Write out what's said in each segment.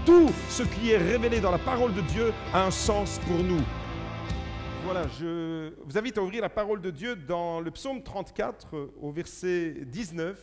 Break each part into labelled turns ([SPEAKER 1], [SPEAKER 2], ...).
[SPEAKER 1] tout ce qui est révélé dans la parole de Dieu a un sens pour nous. Voilà, je vous invite à ouvrir la parole de Dieu dans le psaume 34 au verset 19.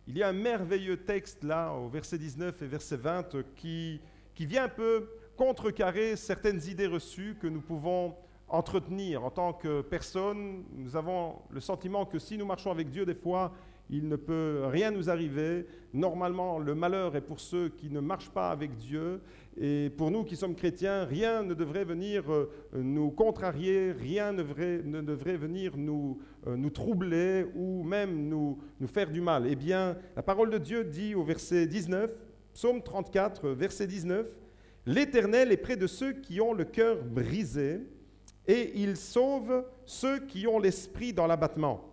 [SPEAKER 1] Il y a un merveilleux texte là au verset 19 et verset 20 qui vient un peu contrecarrer certaines idées reçues que nous pouvons entretenir en tant que personne. Nous avons le sentiment que si nous marchons avec Dieu, des fois, il ne peut rien nous arriver. Normalement, le malheur est pour ceux qui ne marchent pas avec Dieu. Et pour nous qui sommes chrétiens, rien ne devrait venir nous contrarier, rien ne devrait venir nous troubler ou même nous faire du mal. Eh bien, la parole de Dieu dit au verset 19, psaume 34, verset 19, « L'Éternel est près de ceux qui ont le cœur brisé, et il sauve ceux qui ont l'esprit dans l'abattement.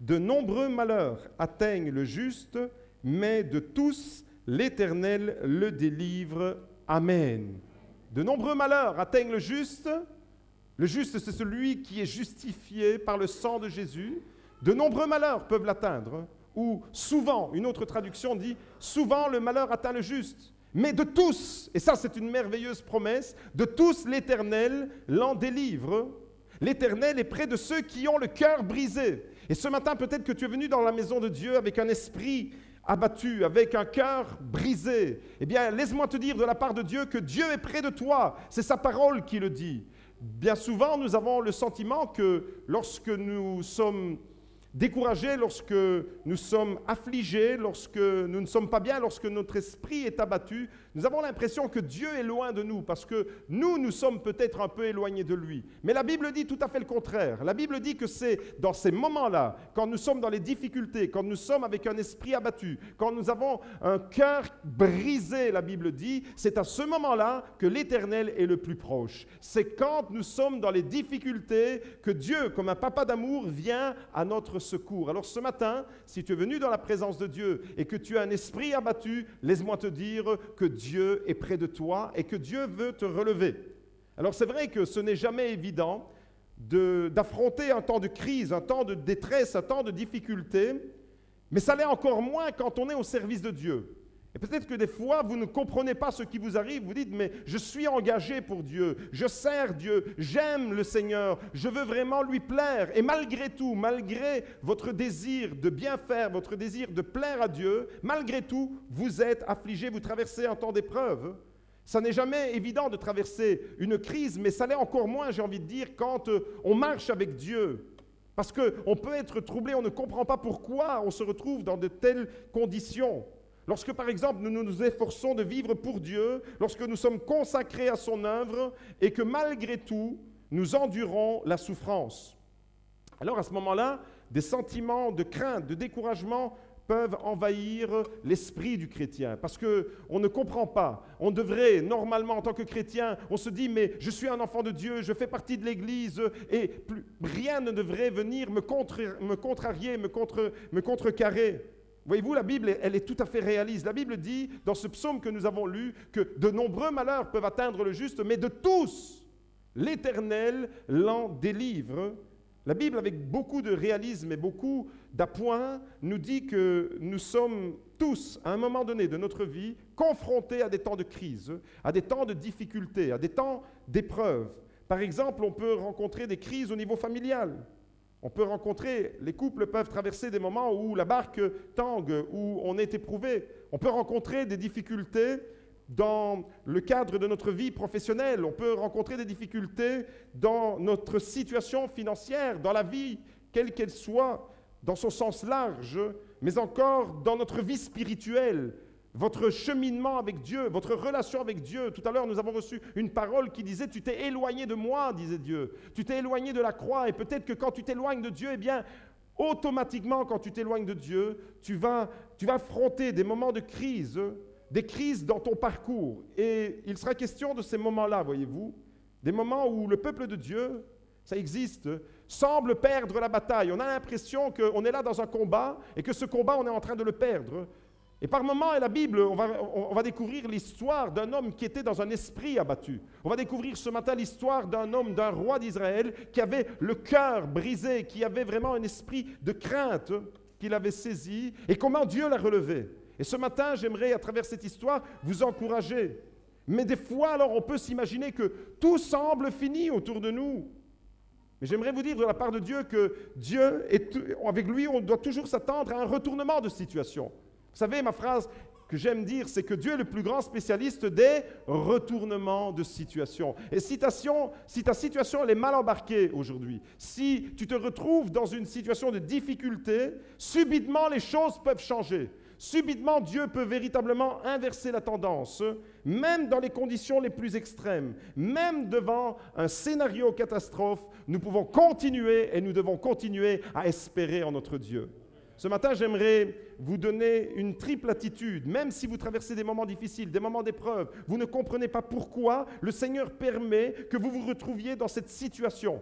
[SPEAKER 1] De nombreux malheurs atteignent le juste, mais de tous, l'Éternel le délivre. Amen. » De nombreux malheurs atteignent le juste. Le juste, c'est celui qui est justifié par le sang de Jésus. De nombreux malheurs peuvent l'atteindre. Ou souvent, une autre traduction dit, souvent le malheur atteint le juste. Mais de tous, et ça c'est une merveilleuse promesse, de tous l'Éternel l'en délivre. L'Éternel est près de ceux qui ont le cœur brisé. Et ce matin, peut-être que tu es venu dans la maison de Dieu avec un esprit abattu, avec un cœur brisé. Eh bien, laisse-moi te dire de la part de Dieu que Dieu est près de toi. C'est sa parole qui le dit. Bien souvent, nous avons le sentiment que lorsque nous sommes découragés, lorsque nous sommes affligés, lorsque nous ne sommes pas bien, lorsque notre esprit est abattu, nous avons l'impression que Dieu est loin de nous parce que nous sommes peut-être un peu éloignés de lui. Mais la Bible dit tout à fait le contraire. La Bible dit que c'est dans ces moments-là, quand nous sommes dans les difficultés, quand nous sommes avec un esprit abattu, quand nous avons un cœur brisé, la Bible dit, c'est à ce moment-là que l'Éternel est le plus proche. C'est quand nous sommes dans les difficultés que Dieu, comme un papa d'amour, vient à notre secours. Alors ce matin, si tu es venu dans la présence de Dieu et que tu as un esprit abattu, laisse-moi te dire que Dieu est près de toi et que Dieu veut te relever. Alors c'est vrai que ce n'est jamais évident d'affronter un temps de crise, un temps de détresse, un temps de difficulté, mais ça l'est encore moins quand on est au service de Dieu. Et peut-être que des fois, vous ne comprenez pas ce qui vous arrive, vous dites, mais je suis engagé pour Dieu, je sers Dieu, j'aime le Seigneur, je veux vraiment lui plaire. Et malgré tout, malgré votre désir de bien faire, votre désir de plaire à Dieu, malgré tout, vous êtes affligé, vous traversez un temps d'épreuve. Ça n'est jamais évident de traverser une crise, mais ça l'est encore moins, j'ai envie de dire, quand on marche avec Dieu. Parce qu'on peut être troublé, on ne comprend pas pourquoi on se retrouve dans de telles conditions. Lorsque, par exemple, nous nous efforçons de vivre pour Dieu, lorsque nous sommes consacrés à son œuvre et que malgré tout, nous endurons la souffrance. Alors à ce moment-là, des sentiments de crainte, de découragement peuvent envahir l'esprit du chrétien parce qu'on ne comprend pas. On devrait, normalement, en tant que chrétien, on se dit, mais je suis un enfant de Dieu, je fais partie de l'Église et rien ne devrait venir me contrarier, me contrecarrer. Voyez-vous, la Bible, elle est tout à fait réaliste. La Bible dit, dans ce psaume que nous avons lu, que de nombreux malheurs peuvent atteindre le juste, mais de tous, l'Éternel l'en délivre. La Bible, avec beaucoup de réalisme et beaucoup d'appoint, nous dit que nous sommes tous, à un moment donné de notre vie, confrontés à des temps de crise, à des temps de difficultés, à des temps d'épreuves. Par exemple, on peut rencontrer des crises au niveau familial. Les couples peuvent traverser des moments où la barque tangue, où on est éprouvé. On peut rencontrer des difficultés dans le cadre de notre vie professionnelle. On peut rencontrer des difficultés dans notre situation financière, dans la vie, quelle qu'elle soit, dans son sens large, mais encore dans notre vie spirituelle. Votre cheminement avec Dieu, votre relation avec Dieu. Tout à l'heure, nous avons reçu une parole qui disait « Tu t'es éloigné de moi », disait Dieu. Tu t'es éloigné de la croix. Et peut-être que quand tu t'éloignes de Dieu, eh bien, automatiquement, quand tu t'éloignes de Dieu, tu vas affronter des moments de crise, des crises dans ton parcours. Et il sera question de ces moments-là, voyez-vous. Des moments où le peuple de Dieu, ça existe, semble perdre la bataille. On a l'impression qu'on est là dans un combat et que ce combat, on est en train de le perdre. Et par moments, à la Bible, on va découvrir l'histoire d'un homme qui était dans un esprit abattu. On va découvrir ce matin l'histoire d'un homme, d'un roi d'Israël qui avait le cœur brisé, qui avait vraiment un esprit de crainte qu'il avait saisi et comment Dieu l'a relevé. Et ce matin, j'aimerais, à travers cette histoire, vous encourager. Mais des fois, alors, on peut s'imaginer que tout semble fini autour de nous. Mais j'aimerais vous dire de la part de Dieu que Dieu, avec lui, on doit toujours s'attendre à un retournement de situation. Vous savez, ma phrase que j'aime dire, c'est que Dieu est le plus grand spécialiste des retournements de situation. Et si ta situation elle est mal embarquée aujourd'hui, si tu te retrouves dans une situation de difficulté, subitement les choses peuvent changer. Subitement, Dieu peut véritablement inverser la tendance, même dans les conditions les plus extrêmes, même devant un scénario catastrophe, nous pouvons continuer et nous devons continuer à espérer en notre Dieu. Ce matin, j'aimerais vous donner une triple attitude, même si vous traversez des moments difficiles, des moments d'épreuve, vous ne comprenez pas pourquoi le Seigneur permet que vous vous retrouviez dans cette situation.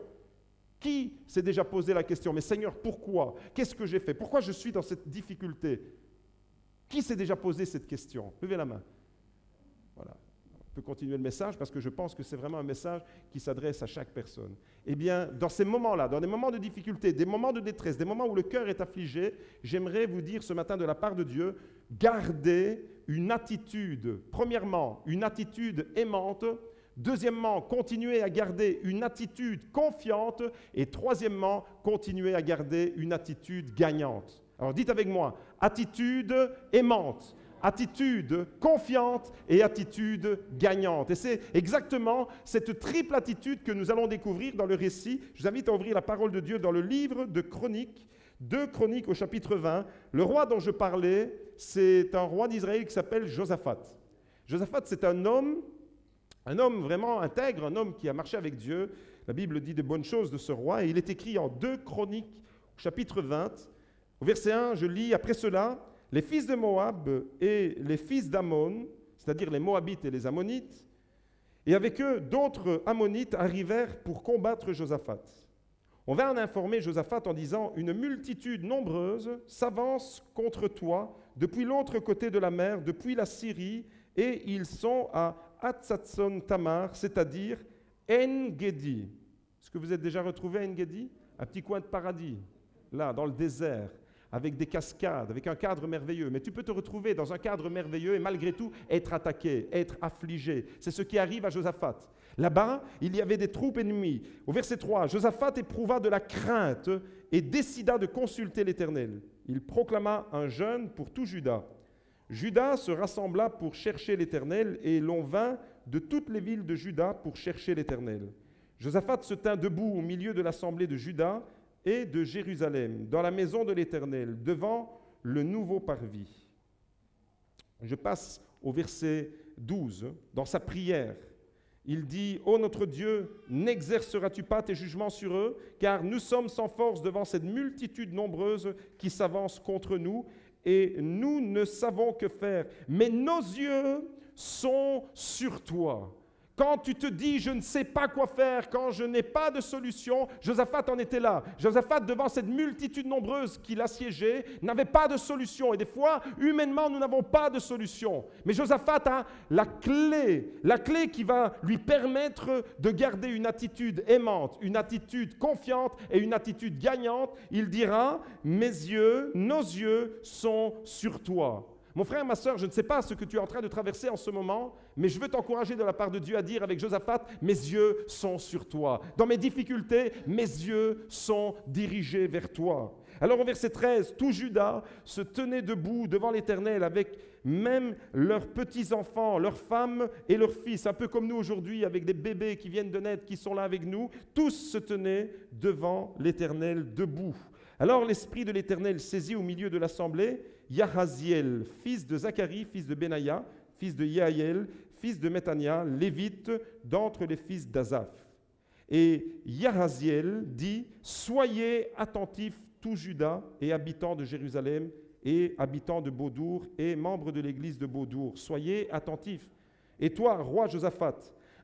[SPEAKER 1] Qui s'est déjà posé la question, mais Seigneur, pourquoi? Qu'est-ce que j'ai fait? Pourquoi je suis dans cette difficulté? Qui s'est déjà posé cette question? Levez la main. Voilà. On peut continuer le message parce que je pense que c'est vraiment un message qui s'adresse à chaque personne. Eh bien, dans ces moments-là, dans des moments de difficulté, des moments de détresse, des moments où le cœur est affligé, j'aimerais vous dire ce matin de la part de Dieu, gardez une attitude, premièrement, une attitude aimante, deuxièmement, continuez à garder une attitude confiante et troisièmement, continuez à garder une attitude gagnante. Alors dites avec moi, attitude aimante, attitude confiante et attitude gagnante. Et c'est exactement cette triple attitude que nous allons découvrir dans le récit. Je vous invite à ouvrir la parole de Dieu dans le livre de Chroniques, 2 Chroniques au chapitre 20. Le roi dont je parlais, c'est un roi d'Israël qui s'appelle Josaphat. Josaphat, c'est un homme vraiment intègre, un homme qui a marché avec Dieu. La Bible dit de bonnes choses de ce roi et il est écrit en 2 Chroniques au chapitre 20. Au verset 1, je lis, après cela, les fils de Moab et les fils d'Ammon, c'est-à-dire les Moabites et les Ammonites, et avec eux d'autres Ammonites arrivèrent pour combattre Josaphat. On vint en informer Josaphat en disant, une multitude nombreuse s'avance contre toi depuis l'autre côté de la mer, depuis la Syrie, et ils sont à Hatzatson Tamar, c'est-à-dire En-Gedi. Est-ce que vous êtes déjà retrouvé à En-Gedi? Un petit coin de paradis, là, dans le désert, avec des cascades, avec un cadre merveilleux. Mais tu peux te retrouver dans un cadre merveilleux et malgré tout être attaqué, être affligé. C'est ce qui arrive à Josaphat. Là-bas, il y avait des troupes ennemies. Au verset 3, Josaphat éprouva de la crainte et décida de consulter l'Éternel. Il proclama un jeûne pour tout Juda. Juda se rassembla pour chercher l'Éternel et l'on vint de toutes les villes de Juda pour chercher l'Éternel. Josaphat se tint debout au milieu de l'assemblée de Juda et de Jérusalem, dans la maison de l'Éternel, devant le nouveau parvis. Je passe au verset 12, dans sa prière. Il dit, « Ô notre Dieu, n'exerceras-tu pas tes jugements sur eux, car nous sommes sans force devant cette multitude nombreuse qui s'avance contre nous, et nous ne savons que faire. Mais nos yeux sont sur toi. » Quand tu te dis, je ne sais pas quoi faire, quand je n'ai pas de solution, Josaphat en était là. Josaphat, devant cette multitude nombreuse qui l'assiégeait, n'avait pas de solution. Et des fois, humainement, nous n'avons pas de solution. Mais Josaphat a la clé qui va lui permettre de garder une attitude aimante, une attitude confiante et une attitude gagnante. Il dira, nos yeux sont sur toi. Mon frère, ma sœur, je ne sais pas ce que tu es en train de traverser en ce moment, mais je veux t'encourager de la part de Dieu à dire avec Josaphat, mes yeux sont sur toi. Dans mes difficultés, mes yeux sont dirigés vers toi. Alors au verset 13, tout Juda se tenait debout devant l'Éternel avec même leurs petits-enfants, leurs femmes et leurs fils, un peu comme nous aujourd'hui avec des bébés qui viennent de naître, qui sont là avec nous. Tous se tenaient devant l'Éternel debout. Alors l'Esprit de l'Éternel saisit au milieu de l'assemblée Yahaziel, fils de Zacharie, fils de Benaïa, fils de Yahiel, fils de Méthania, lévite d'entre les fils d'Azaph. Et Yahaziel dit, « Soyez attentifs, tout Juda et habitants de Jérusalem et habitants de Beaudour et membres de l'église de Beaudour. Soyez attentifs. Et toi, roi Josaphat,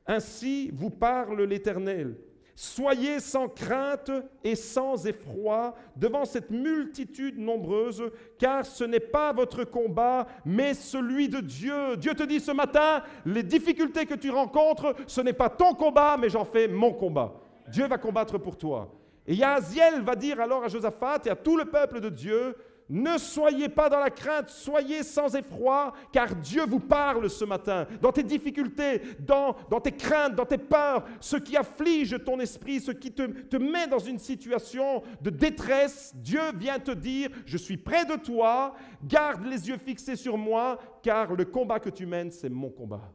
[SPEAKER 1] ainsi vous parle l'Éternel. Soyez sans crainte et sans effroi devant cette multitude nombreuse, car ce n'est pas votre combat, mais celui de Dieu. Dieu te dit ce matin, les difficultés que tu rencontres, ce n'est pas ton combat, mais j'en fais mon combat. Dieu va combattre pour toi. Et Yahaziel va dire alors à Josaphat et à tout le peuple de Dieu, Ne soyez pas dans la crainte, soyez sans effroi, car Dieu vous parle ce matin. Dans tes difficultés, dans tes craintes, dans tes peurs, ce qui afflige ton esprit, ce qui te met dans une situation de détresse, Dieu vient te dire, je suis près de toi, garde les yeux fixés sur moi, car le combat que tu mènes, c'est mon combat.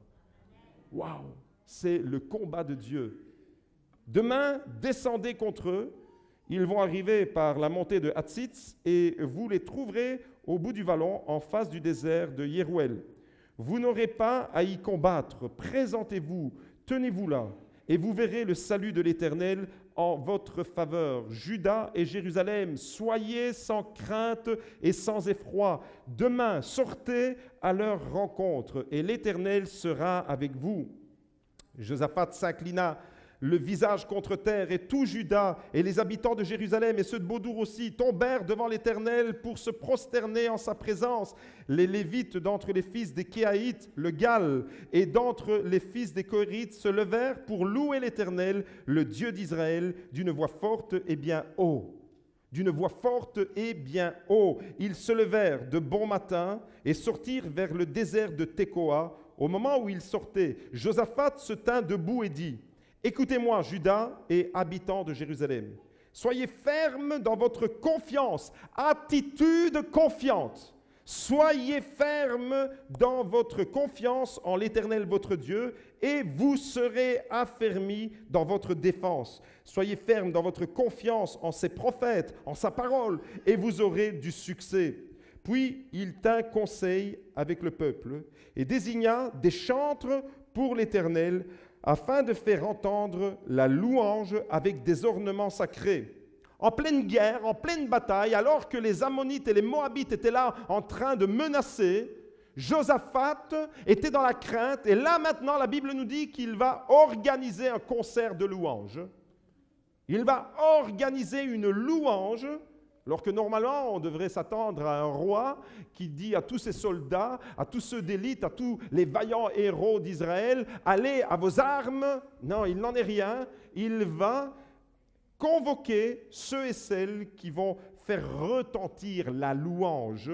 [SPEAKER 1] Waouh, c'est le combat de Dieu. Demain, descendez contre eux. Ils vont arriver par la montée de Hatzitz et vous les trouverez au bout du vallon en face du désert de Yerouel. Vous n'aurez pas à y combattre. Présentez-vous, tenez-vous là et vous verrez le salut de l'Éternel en votre faveur. Juda et Jérusalem, soyez sans crainte et sans effroi. Demain, sortez à leur rencontre et l'Éternel sera avec vous. Josaphat s'inclina le visage contre terre, et tout Juda et les habitants de Jérusalem et ceux de Beaudour aussi tombèrent devant l'Éternel pour se prosterner en sa présence. Les Lévites d'entre les fils des Kéaïtes, le Gal, et d'entre les fils des Korites se levèrent pour louer l'Éternel, le Dieu d'Israël, d'une voix forte et bien haut. D'une voix forte et bien haut. Ils se levèrent de bon matin et sortirent vers le désert de Tekoa. Au moment où ils sortaient, Josaphat se tint debout et dit: écoutez-moi, Juda et habitants de Jérusalem. Soyez fermes dans votre confiance, attitude confiante. Soyez fermes dans votre confiance en l'Éternel votre Dieu et vous serez affermis dans votre défense. Soyez fermes dans votre confiance en ses prophètes, en sa parole, et vous aurez du succès. Puis il tint conseil avec le peuple et désigna des chantres pour l'Éternel, afin de faire entendre la louange avec des ornements sacrés. En pleine guerre, en pleine bataille, alors que les Ammonites et les Moabites étaient là en train de menacer, Josaphat était dans la crainte, et là maintenant la Bible nous dit qu'il va organiser un concert de louanges. Il va organiser une louange, alors que normalement, on devrait s'attendre à un roi qui dit à tous ses soldats, à tous ceux d'élite, à tous les vaillants héros d'Israël, allez à vos armes. Non, il n'en est rien. Il va convoquer ceux et celles qui vont faire retentir la louange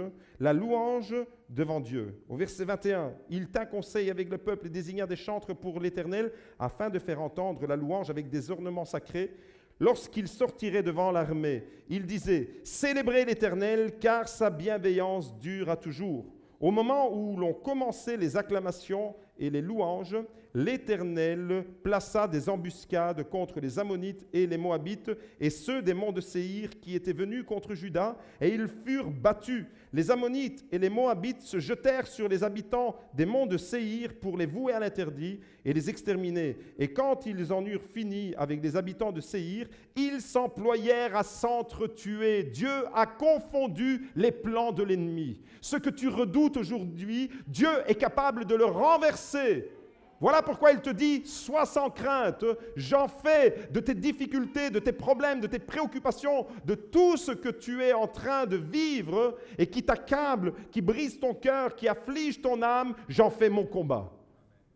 [SPEAKER 1] devant Dieu. Au verset 21, il tint conseil avec le peuple et désigna des chantres pour l'Éternel, afin de faire entendre la louange avec des ornements sacrés. Lorsqu'il sortirait devant l'armée, il disait « Célébrez l'Éternel, car sa bienveillance dure à toujours. » Au moment où l'on commençait les acclamations et les louanges, l'Éternel plaça des embuscades contre les Ammonites et les Moabites et ceux des monts de Séhir qui étaient venus contre Juda, et ils furent battus. Les Ammonites et les Moabites se jetèrent sur les habitants des monts de Séhir pour les vouer à l'interdit et les exterminer. Et quand ils en eurent fini avec les habitants de Séhir, ils s'employèrent à s'entretuer. Dieu a confondu les plans de l'ennemi. Ce que tu redoutes aujourd'hui, Dieu est capable de le renverser. Voilà pourquoi il te dit, sois sans crainte, j'en fais de tes difficultés, de tes problèmes, de tes préoccupations, de tout ce que tu es en train de vivre et qui t'accable, qui brise ton cœur, qui afflige ton âme, j'en fais mon combat.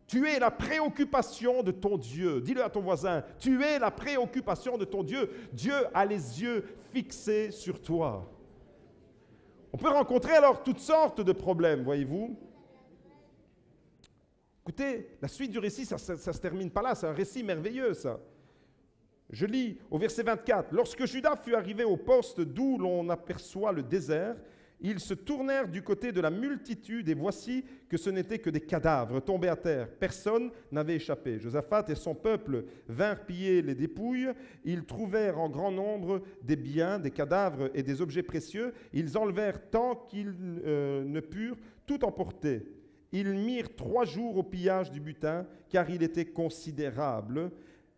[SPEAKER 1] Tu es la préoccupation de ton Dieu. Dis-le à ton voisin, tu es la préoccupation de ton Dieu. Dieu a les yeux fixés sur toi. On peut rencontrer alors toutes sortes de problèmes, voyez-vous. Écoutez, la suite du récit, ça ne se termine pas là, c'est un récit merveilleux, ça. Je lis au verset 24. « Lorsque Juda fut arrivé au poste d'où l'on aperçoit le désert, ils se tournèrent du côté de la multitude, et voici que ce n'étaient que des cadavres tombés à terre. Personne n'avait échappé. Josaphat et son peuple vinrent piller les dépouilles. Ils trouvèrent en grand nombre des biens, des cadavres et des objets précieux. Ils enlevèrent tant qu'ils ne purent tout emporter. Ils mirent 3 jours au pillage du butin, car il était considérable.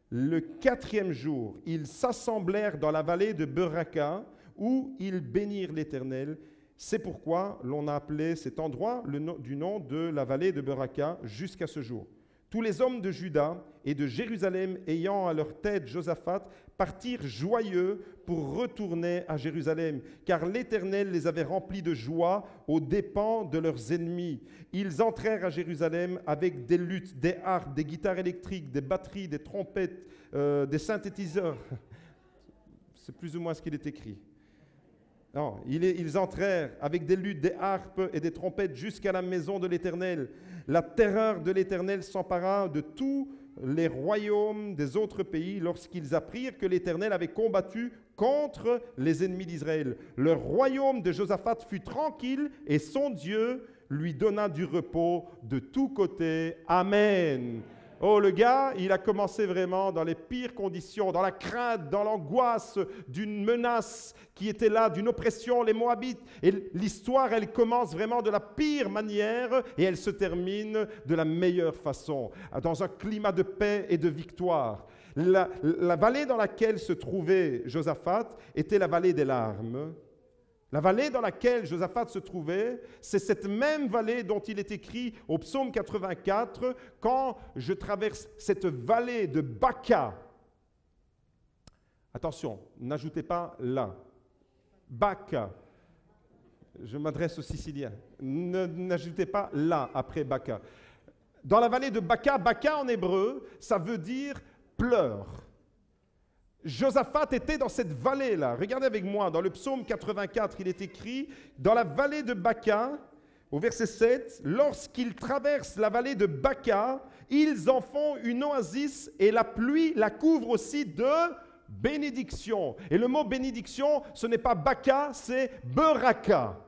[SPEAKER 1] Le 4e jour, ils s'assemblèrent dans la vallée de Beraka, où ils bénirent l'Éternel. C'est pourquoi l'on a appelé cet endroit du nom de la vallée de Beraka jusqu'à ce jour. Tous les hommes de Juda et de Jérusalem ayant à leur tête Josaphat partirent joyeux pour retourner à Jérusalem, car l'Éternel les avait remplis de joie aux dépens de leurs ennemis. Ils entrèrent à Jérusalem avec des luttes, des harpes, des guitares électriques, des batteries, des trompettes, des synthétiseurs. C'est plus ou moins ce qu'il est écrit. Non, ils entrèrent avec des luttes, des harpes et des trompettes jusqu'à la maison de l'Éternel. La terreur de l'Éternel s'empara de tous les royaumes des autres pays lorsqu'ils apprirent que l'Éternel avait combattu contre les ennemis d'Israël. Le royaume de Josaphat fut tranquille et son Dieu lui donna du repos de tous côtés. Amen. Oh, le gars, il a commencé vraiment dans les pires conditions, dans la crainte, dans l'angoisse d'une menace qui était là, d'une oppression, les Moabites. Et l'histoire, elle commence vraiment de la pire manière et elle se termine de la meilleure façon, dans un climat de paix et de victoire. La vallée dans laquelle se trouvait Josaphat était la vallée des larmes. La vallée dans laquelle Josaphat se trouvait, c'est cette même vallée dont il est écrit au psaume 84, « Quand je traverse cette vallée de Baca », attention, n'ajoutez pas « là », Baca, je m'adresse aux Siciliens, n'ajoutez pas « là » après Baca. Dans la vallée de Baca, Baca en hébreu, ça veut dire « pleure ». Josaphat était dans cette vallée-là. Regardez avec moi, dans le psaume 84, il est écrit, dans la vallée de Baca, au verset 7, lorsqu'ils traversent la vallée de Baca, ils en font une oasis et la pluie la couvre aussi de bénédiction. Et le mot bénédiction, ce n'est pas Baca, c'est Beraka.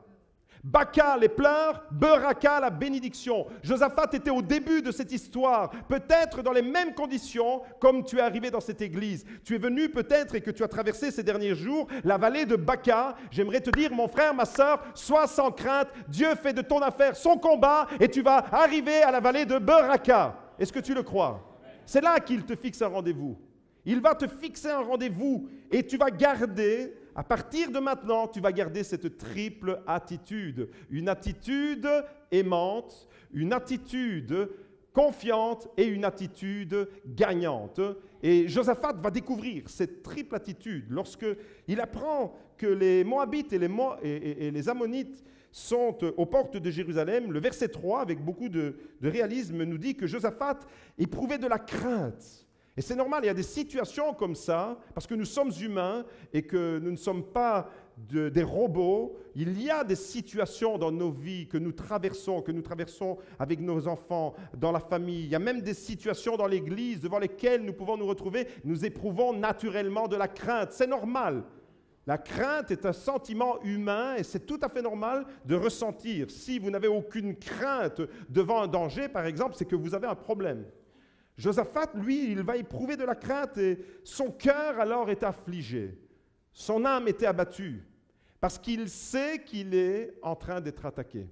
[SPEAKER 1] Baca, les pleurs, Beraka, la bénédiction. Josaphat était au début de cette histoire, peut-être dans les mêmes conditions comme tu es arrivé dans cette église. Tu es venu peut-être et que tu as traversé ces derniers jours la vallée de Baca. J'aimerais te dire, mon frère, ma sœur, sois sans crainte. Dieu fait de ton affaire son combat et tu vas arriver à la vallée de Beraka. Est-ce que tu le crois? C'est là qu'il te fixe un rendez-vous. Il va te fixer un rendez-vous et tu vas garder, à partir de maintenant, tu vas garder cette triple attitude. Une attitude aimante, une attitude confiante et une attitude gagnante. Et Josaphat va découvrir cette triple attitude lorsqu'il apprend que les Moabites et les Ammonites sont aux portes de Jérusalem. Le verset 3, avec beaucoup de réalisme, nous dit que Josaphat éprouvait de la crainte. Et c'est normal, il y a des situations comme ça, parce que nous sommes humains et que nous ne sommes pas des robots. Il y a des situations dans nos vies que nous traversons avec nos enfants, dans la famille. Il y a même des situations dans l'Église devant lesquelles nous pouvons nous retrouver. Nous éprouvons naturellement de la crainte. C'est normal. La crainte est un sentiment humain et c'est tout à fait normal de ressentir. Si vous n'avez aucune crainte devant un danger, par exemple, c'est que vous avez un problème. Josaphat, lui, il va éprouver de la crainte et son cœur alors est affligé. Son âme était abattue parce qu'il sait qu'il est en train d'être attaqué.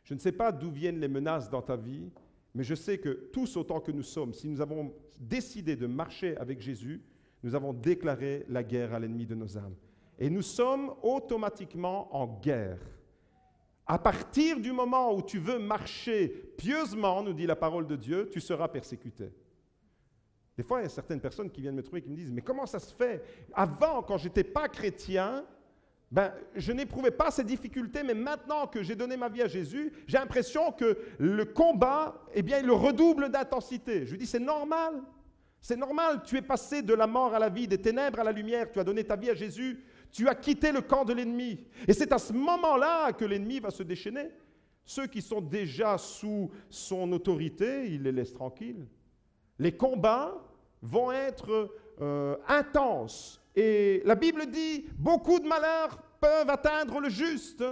[SPEAKER 1] Je ne sais pas d'où viennent les menaces dans ta vie, mais je sais que tous autant que nous sommes, si nous avons décidé de marcher avec Jésus, nous avons déclaré la guerre à l'ennemi de nos âmes. Et nous sommes automatiquement en guerre. À partir du moment où tu veux marcher pieusement, nous dit la parole de Dieu, tu seras persécuté. Des fois, il y a certaines personnes qui viennent me trouver et qui me disent « Mais comment ça se fait? Avant, quand je n'étais pas chrétien, je n'éprouvais pas ces difficultés, mais maintenant que j'ai donné ma vie à Jésus, j'ai l'impression que le combat, il redouble d'intensité. » Je lui dis « C'est normal. C'est normal. Tu es passé de la mort à la vie, des ténèbres à la lumière. Tu as donné ta vie à Jésus. Tu as quitté le camp de l'ennemi. Et c'est à ce moment-là que l'ennemi va se déchaîner. Ceux qui sont déjà sous son autorité, il les laisse tranquilles. Les combats vont être intenses. Et la Bible dit, beaucoup de malheurs peuvent atteindre le juste,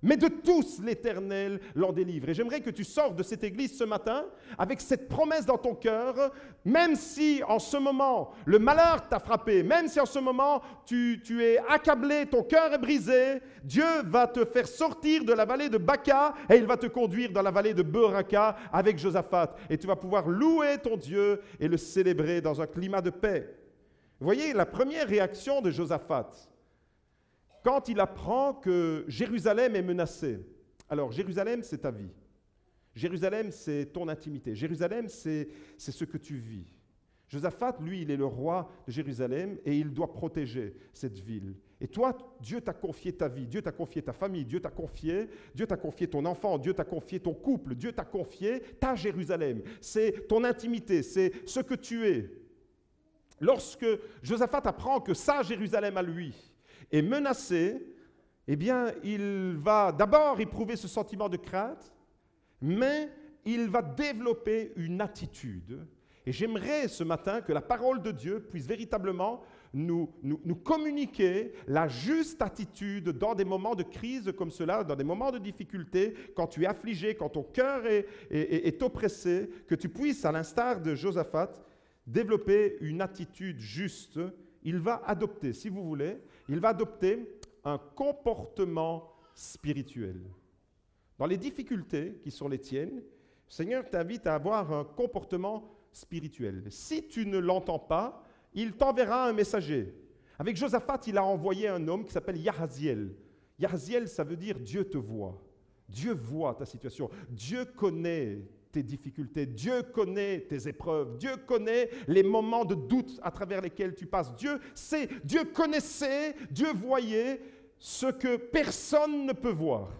[SPEAKER 1] mais de tous l'Éternel l'en délivre. Et j'aimerais que tu sortes de cette église ce matin avec cette promesse dans ton cœur, même si en ce moment le malheur t'a frappé, même si en ce moment tu es accablé, ton cœur est brisé, Dieu va te faire sortir de la vallée de Baca et il va te conduire dans la vallée de Beraka avec Josaphat. Et tu vas pouvoir louer ton Dieu et le célébrer dans un climat de paix. Vous voyez, la première réaction de Josaphat, quand il apprend que Jérusalem est menacée. Alors, Jérusalem, c'est ta vie. Jérusalem, c'est ton intimité. Jérusalem, c'est ce que tu vis. Josaphat, lui, il est le roi de Jérusalem et il doit protéger cette ville. Et toi, Dieu t'a confié ta vie, Dieu t'a confié ta famille, Dieu t'a confié ton enfant, Dieu t'a confié ton couple, Dieu t'a confié ta Jérusalem. C'est ton intimité, c'est ce que tu es. Lorsque Josaphat apprend que sa Jérusalem à lui est menacé, eh bien, il va d'abord éprouver ce sentiment de crainte, mais il va développer une attitude. Et j'aimerais ce matin que la parole de Dieu puisse véritablement nous communiquer la juste attitude dans des moments de crise comme cela, dans des moments de difficulté, quand tu es affligé, quand ton cœur est oppressé, que tu puisses, à l'instar de Josaphat, développer une attitude juste. Il va adopter, si vous voulez, il va adopter un comportement spirituel. Dans les difficultés qui sont les tiennes, le Seigneur t'invite à avoir un comportement spirituel. Si tu ne l'entends pas, il t'enverra un messager. Avec Josaphat, il a envoyé un homme qui s'appelle Yahaziel. Yahaziel, ça veut dire Dieu te voit. Dieu voit ta situation. Dieu connaît tes difficultés. Dieu connaît tes épreuves. Dieu connaît les moments de doute à travers lesquels tu passes. Dieu sait, Dieu connaissait, Dieu voyait ce que personne ne peut voir.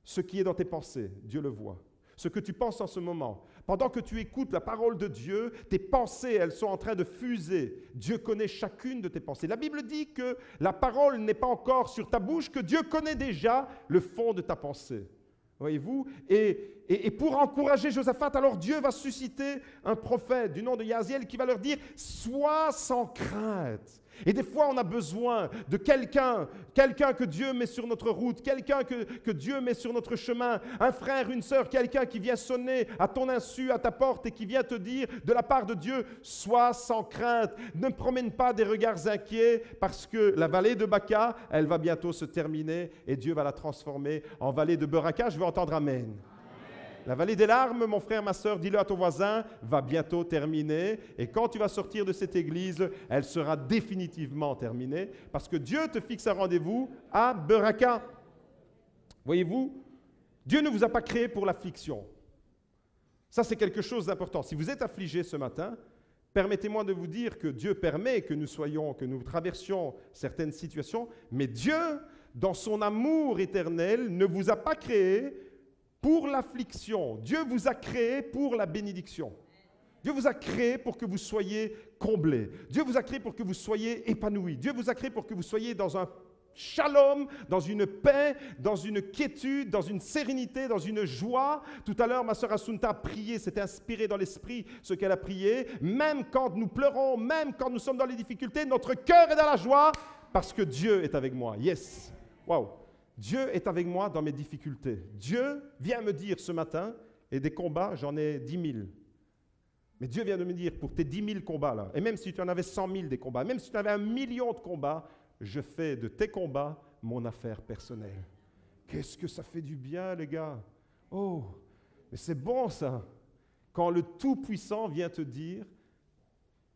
[SPEAKER 1] Ce qui est dans tes pensées, Dieu le voit. Ce que tu penses en ce moment. Pendant que tu écoutes la parole de Dieu, tes pensées, elles sont en train de fuser. Dieu connaît chacune de tes pensées. La Bible dit que la parole n'est pas encore sur ta bouche, que Dieu connaît déjà le fond de ta pensée. Voyez-vous? Et pour encourager Josaphat, alors Dieu va susciter un prophète du nom de Yahaziel qui va leur dire « Sois sans crainte ». Et des fois, on a besoin de quelqu'un que Dieu met sur notre route, quelqu'un que Dieu met sur notre chemin, un frère, une sœur, quelqu'un qui vient sonner à ton insu, à ta porte et qui vient te dire de la part de Dieu, sois sans crainte, ne promène pas des regards inquiets parce que la vallée de Baka, elle va bientôt se terminer et Dieu va la transformer en vallée de Beraka. Je veux entendre Amen. La vallée des larmes, mon frère, ma sœur, dis-le à ton voisin, va bientôt terminer. Et quand tu vas sortir de cette église, elle sera définitivement terminée parce que Dieu te fixe un rendez-vous à Beraka. Voyez-vous, Dieu ne vous a pas créé pour l'affliction. Ça, c'est quelque chose d'important. Si vous êtes affligé ce matin, permettez-moi de vous dire que Dieu permet que nous traversions certaines situations, mais Dieu, dans son amour éternel, ne vous a pas créé pour l'affliction. Dieu vous a créé pour la bénédiction. Dieu vous a créé pour que vous soyez comblés. Dieu vous a créé pour que vous soyez épanouis. Dieu vous a créé pour que vous soyez dans un shalom, dans une paix, dans une quiétude, dans une sérénité, dans une joie. Tout à l'heure, ma sœur Assunta a prié, s'est inspirée dans l'esprit ce qu'elle a prié. Même quand nous pleurons, même quand nous sommes dans les difficultés, notre cœur est dans la joie parce que Dieu est avec moi. Yes! Wow! Dieu est avec moi dans mes difficultés. Dieu vient me dire ce matin, et des combats, j'en ai 10 000. Mais Dieu vient de me dire, pour tes 10 000 combats là, et même si tu en avais 100 000 des combats, même si tu en avais 1 million de combats, je fais de tes combats mon affaire personnelle. Qu'est-ce que ça fait du bien, les gars? Oh, mais c'est bon ça. Quand le Tout-Puissant vient te dire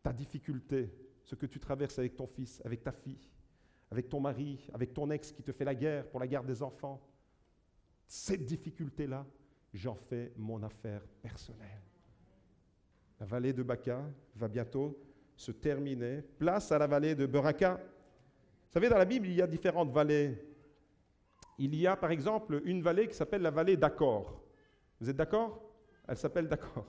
[SPEAKER 1] ta difficulté, ce que tu traverses avec ton fils, avec ta fille, avec ton mari, avec ton ex qui te fait la guerre pour la garde des enfants. Cette difficulté-là, j'en fais mon affaire personnelle. La vallée de Baka va bientôt se terminer. Place à la vallée de Beraka. Vous savez, dans la Bible, il y a différentes vallées. Il y a, par exemple, une vallée qui s'appelle la vallée d'Accor. Vous êtes d'accord? Elle s'appelle d'Accor.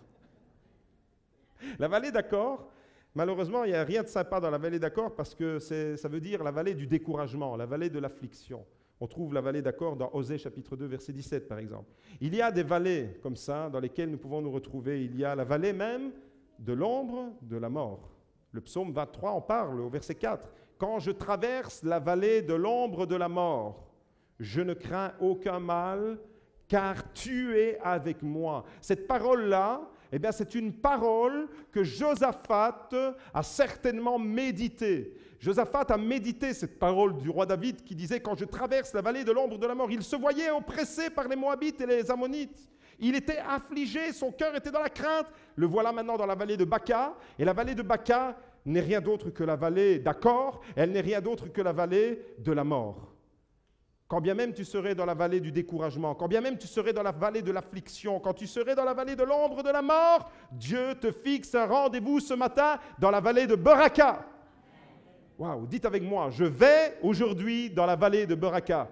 [SPEAKER 1] La vallée d'Accor, malheureusement, il n'y a rien de sympa dans la vallée d'Accor parce que ça veut dire la vallée du découragement, la vallée de l'affliction. On trouve la vallée d'Accor dans Osée chapitre 2, verset 17, par exemple. Il y a des vallées comme ça dans lesquelles nous pouvons nous retrouver. Il y a la vallée même de l'ombre de la mort. Le psaume 23 en parle au verset 4. « Quand je traverse la vallée de l'ombre de la mort, je ne crains aucun mal, car tu es avec moi. » Cette parole-là, eh bien, c'est une parole que Josaphat a certainement méditée. Josaphat a médité cette parole du roi David qui disait « Quand je traverse la vallée de l'ombre de la mort », il se voyait oppressé par les Moabites et les Ammonites. Il était affligé, son cœur était dans la crainte. Le voilà maintenant dans la vallée de Baka. Et la vallée de Baka n'est rien d'autre que la vallée d'Accor. Elle n'est rien d'autre que la vallée de la mort. Quand bien même tu serais dans la vallée du découragement, quand bien même tu serais dans la vallée de l'affliction, quand tu serais dans la vallée de l'ombre de la mort, Dieu te fixe un rendez-vous ce matin dans la vallée de Beraka. Waouh, dites avec moi, je vais aujourd'hui dans la vallée de Beraka.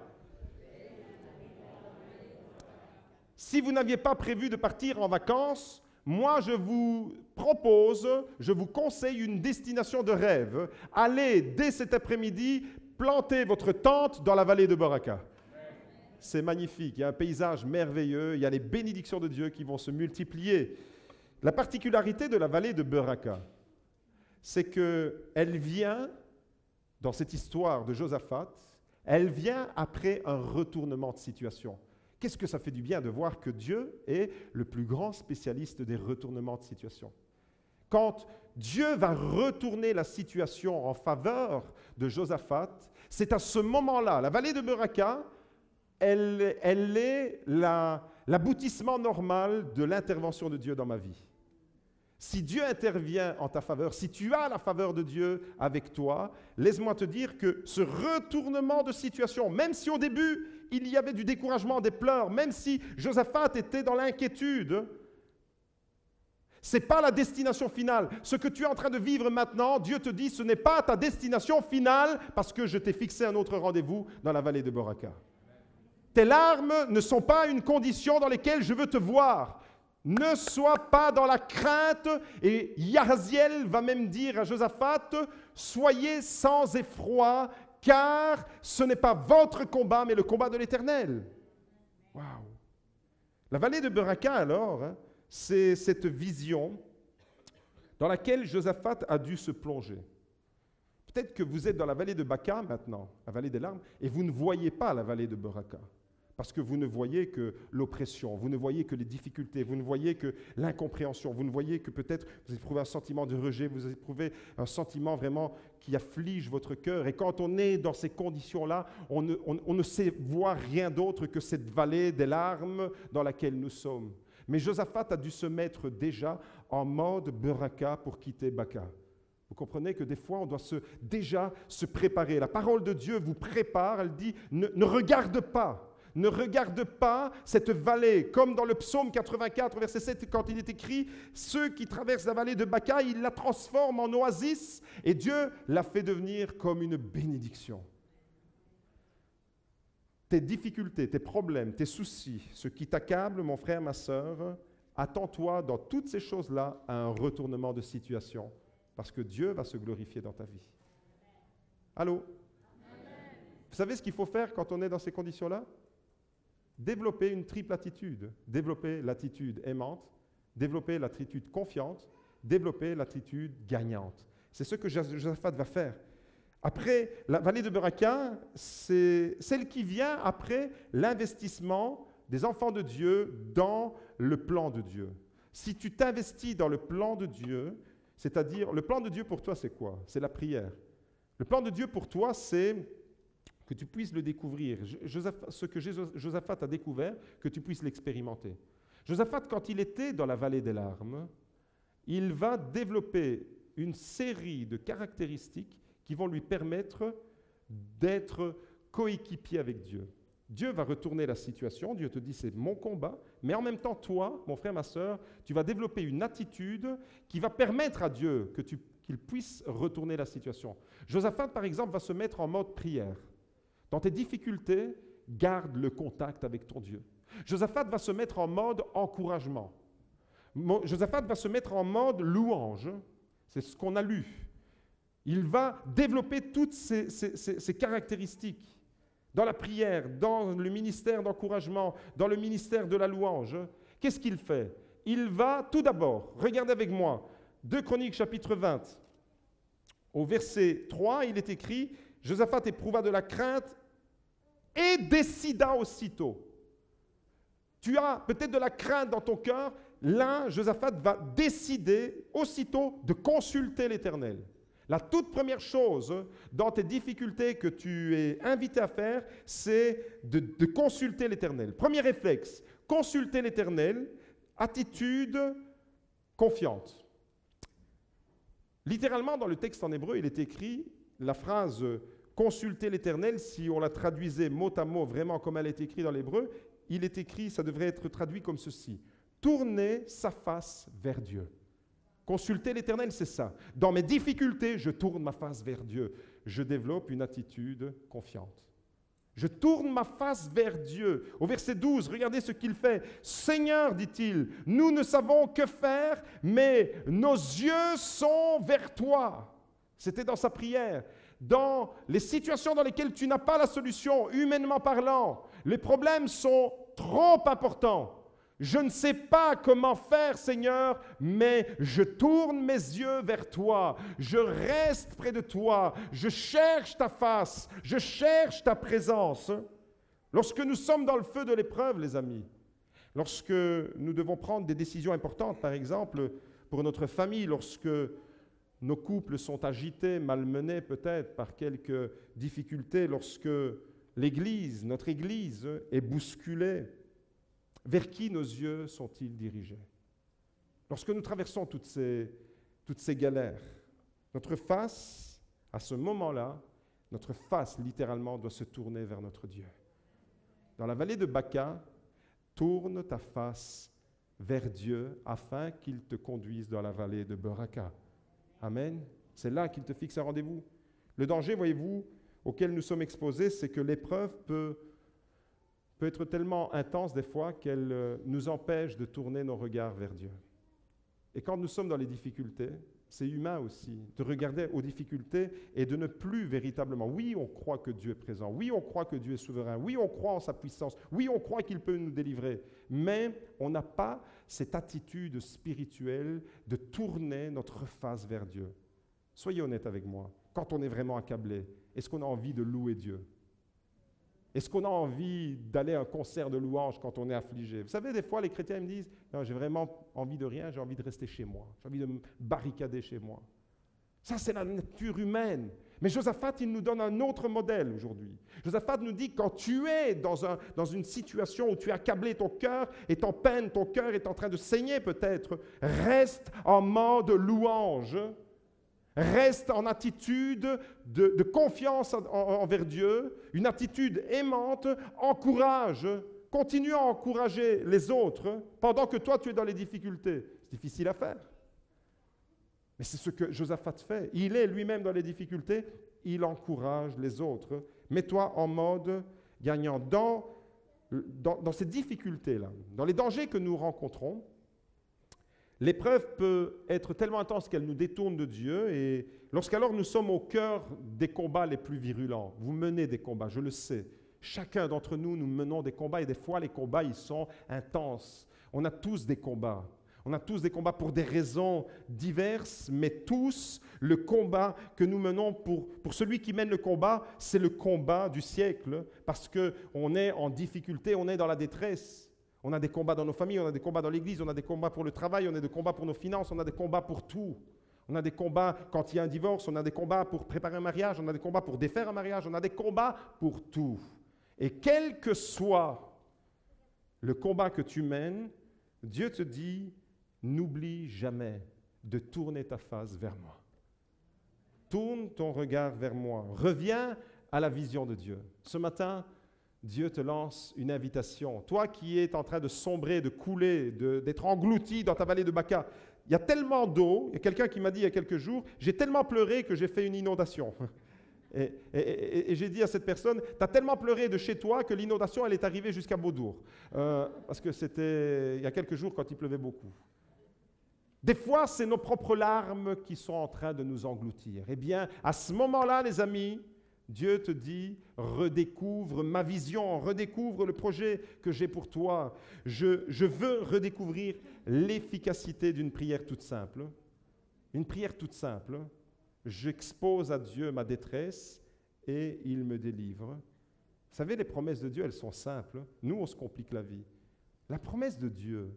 [SPEAKER 1] Si vous n'aviez pas prévu de partir en vacances, moi je vous propose, je vous conseille une destination de rêve. Allez dès cet après-midi plantez votre tente dans la vallée de Beraka. C'est magnifique, il y a un paysage merveilleux, il y a les bénédictions de Dieu qui vont se multiplier. La particularité de la vallée de Beraka, c'est qu'elle vient, dans cette histoire de Josaphat, elle vient après un retournement de situation. Qu'est-ce que ça fait du bien de voir que Dieu est le plus grand spécialiste des retournements de situation. Quand Dieu va retourner la situation en faveur de Josaphat, c'est à ce moment-là, la vallée de Beraka, elle est l'aboutissement normal de l'intervention de Dieu dans ma vie. Si Dieu intervient en ta faveur, si tu as la faveur de Dieu avec toi, laisse-moi te dire que ce retournement de situation, même si au début il y avait du découragement, des pleurs, même si Josaphat était dans l'inquiétude, ce n'est pas la destination finale. Ce que tu es en train de vivre maintenant, Dieu te dit, ce n'est pas ta destination finale parce que je t'ai fixé un autre rendez-vous dans la vallée de Beraka. Tes larmes ne sont pas une condition dans laquelle je veux te voir. Ne sois pas dans la crainte. Et Yahaziel va même dire à Josaphat, soyez sans effroi, car ce n'est pas votre combat, mais le combat de l'Éternel. Waouh! La vallée de Beraka, alors, c'est cette vision dans laquelle Josaphat a dû se plonger. Peut-être que vous êtes dans la vallée de Baka maintenant, la vallée des larmes, et vous ne voyez pas la vallée de Beraka. Parce que vous ne voyez que l'oppression, vous ne voyez que les difficultés, vous ne voyez que l'incompréhension, vous ne voyez que peut-être vous éprouvez un sentiment de rejet, vous éprouvez un sentiment vraiment qui afflige votre cœur. Et quand on est dans ces conditions-là, on ne sait voir rien d'autre que cette vallée des larmes dans laquelle nous sommes. Mais Josaphat a dû se mettre déjà en mode Beraka pour quitter Baka. Vous comprenez que des fois, on doit déjà se préparer. La parole de Dieu vous prépare, elle dit ne regarde pas. Ne regarde pas cette vallée, comme dans le psaume 84, verset 7, quand il est écrit « Ceux qui traversent la vallée de Baka, il la transforme en oasis, et Dieu la fait devenir comme une bénédiction. » Tes difficultés, tes problèmes, tes soucis, ce qui t'accable, mon frère, ma sœur, attends-toi dans toutes ces choses-là à un retournement de situation, parce que Dieu va se glorifier dans ta vie. Allô? Vous savez ce qu'il faut faire quand on est dans ces conditions-là? Développer une triple attitude. Développer l'attitude aimante, développer l'attitude confiante, développer l'attitude gagnante. C'est ce que Josaphat va faire. Après, la vallée de Beraka, c'est celle qui vient après l'investissement des enfants de Dieu dans le plan de Dieu. Si tu t'investis dans le plan de Dieu, c'est-à-dire, le plan de Dieu pour toi, c'est quoi? C'est la prière. Le plan de Dieu pour toi, c'est que tu puisses le découvrir. Ce que Josaphat a découvert, que tu puisses l'expérimenter. Josaphat, quand il était dans la vallée des larmes, il va développer une série de caractéristiques qui vont lui permettre d'être coéquipier avec Dieu. Dieu va retourner la situation, Dieu te dit c'est mon combat, mais en même temps toi, mon frère, ma sœur, tu vas développer une attitude qui va permettre à Dieu qu'il puisse retourner la situation. Josaphat, par exemple, va se mettre en mode prière. Dans tes difficultés, garde le contact avec ton Dieu. Josaphat va se mettre en mode encouragement. Josaphat va se mettre en mode louange. C'est ce qu'on a lu. Il va développer toutes ces caractéristiques dans la prière, dans le ministère d'encouragement, dans le ministère de la louange. Qu'est-ce qu'il fait? Il va tout d'abord, regardez avec moi, 2 Chroniques chapitre 20, au verset 3, il est écrit « Josaphat éprouva de la crainte et décida aussitôt. » Tu as peut-être de la crainte dans ton cœur. Là, Josaphat va décider aussitôt de consulter l'Éternel. La toute première chose dans tes difficultés que tu es invité à faire, c'est de consulter l'Éternel. Premier réflexe, consulter l'Éternel, attitude confiante. Littéralement, dans le texte en hébreu, il est écrit la phrase « consulter l'Éternel », si on la traduisait mot à mot, vraiment comme elle est écrite dans l'hébreu, il est écrit, ça devrait être traduit comme ceci, « tourner sa face vers Dieu ». Consulter l'Éternel, c'est ça. Dans mes difficultés, je tourne ma face vers Dieu. Je développe une attitude confiante. Je tourne ma face vers Dieu. Au verset 12, regardez ce qu'il fait. « Seigneur, dit-il, nous ne savons que faire, mais nos yeux sont vers toi. » C'était dans sa prière. dans les situations dans lesquelles tu n'as pas la solution, humainement parlant. Les problèmes sont trop importants. Je ne sais pas comment faire, Seigneur, mais je tourne mes yeux vers toi. Je reste près de toi. Je cherche ta face. Je cherche ta présence. Lorsque nous sommes dans le feu de l'épreuve, les amis, lorsque nous devons prendre des décisions importantes, par exemple, pour notre famille, lorsque nos couples sont agités, malmenés peut-être par quelques difficultés, lorsque l'Église, notre Église, est bousculée, vers qui nos yeux sont-ils dirigés? Lorsque nous traversons toutes ces galères, notre face, à ce moment-là, notre face, littéralement, doit se tourner vers notre Dieu. Dans la vallée de Baca, tourne ta face vers Dieu afin qu'il te conduise dans la vallée de Beraka. Amen. C'est là qu'il te fixe un rendez-vous. Le danger, voyez-vous, auquel nous sommes exposés, c'est que l'épreuve peut être tellement intense des fois qu'elle nous empêche de tourner nos regards vers Dieu. Et quand nous sommes dans les difficultés, c'est humain aussi, de regarder aux difficultés et de ne plus véritablement, oui, on croit que Dieu est présent, oui, on croit que Dieu est souverain, oui, on croit en sa puissance, oui, on croit qu'il peut nous délivrer, mais on n'a pas cette attitude spirituelle de tourner notre face vers Dieu. Soyez honnête avec moi, quand on est vraiment accablé, est-ce qu'on a envie de louer Dieu? Est-ce qu'on a envie d'aller à un concert de louanges quand on est affligé? Vous savez, des fois, les chrétiens me disent « Non, j'ai vraiment envie de rien, j'ai envie de rester chez moi. J'ai envie de me barricader chez moi. » Ça, c'est la nature humaine. Mais Josaphat, il nous donne un autre modèle aujourd'hui. Josaphat nous dit, quand tu es dans une situation où tu es accablé, ton cœur est en peine, ton cœur est en train de saigner peut-être, reste en mode louange. Reste en attitude de confiance envers Dieu, une attitude aimante, encourage, continue à encourager les autres pendant que toi tu es dans les difficultés. C'est difficile à faire. Mais c'est ce que Josaphat fait. Il est lui-même dans les difficultés, il encourage les autres. Mets-toi en mode gagnant. Dans ces difficultés-là, dans les dangers que nous rencontrons, l'épreuve peut être tellement intense qu'elle nous détourne de Dieu et lorsqu'alors nous sommes au cœur des combats les plus virulents, vous menez des combats, je le sais. Chacun d'entre nous, nous menons des combats et des fois les combats, ils sont intenses. On a tous des combats. On a tous des combats pour des raisons diverses, mais tous, le combat que nous menons pour celui qui mène le combat, c'est le combat du siècle parce qu'on est en difficulté, on est dans la détresse. On a des combats dans nos familles, on a des combats dans l'église, on a des combats pour le travail, on a des combats pour nos finances, on a des combats pour tout. On a des combats quand il y a un divorce, on a des combats pour préparer un mariage, on a des combats pour défaire un mariage, on a des combats pour tout. Et quel que soit le combat que tu mènes, Dieu te dit, n'oublie jamais de tourner ta face vers moi. Tourne ton regard vers moi. Reviens à la vision de Dieu. Ce matin, Dieu te lance une invitation. Toi qui es en train de sombrer, de couler, d'être englouti dans ta vallée de Baca, il y a tellement d'eau, il y a quelqu'un qui m'a dit il y a quelques jours, j'ai tellement pleuré que j'ai fait une inondation. Et j'ai dit à cette personne, tu as tellement pleuré de chez toi que l'inondation, elle est arrivée jusqu'à Beaudour. Parce que c'était il y a quelques jours quand il pleuvait beaucoup. Des fois, c'est nos propres larmes qui sont en train de nous engloutir. Eh bien, à ce moment-là, les amis, Dieu te dit, redécouvre ma vision, redécouvre le projet que j'ai pour toi. Je veux redécouvrir l'efficacité d'une prière toute simple. Une prière toute simple. J'expose à Dieu ma détresse et il me délivre. Vous savez, les promesses de Dieu, elles sont simples. Nous, on se complique la vie. La promesse de Dieu,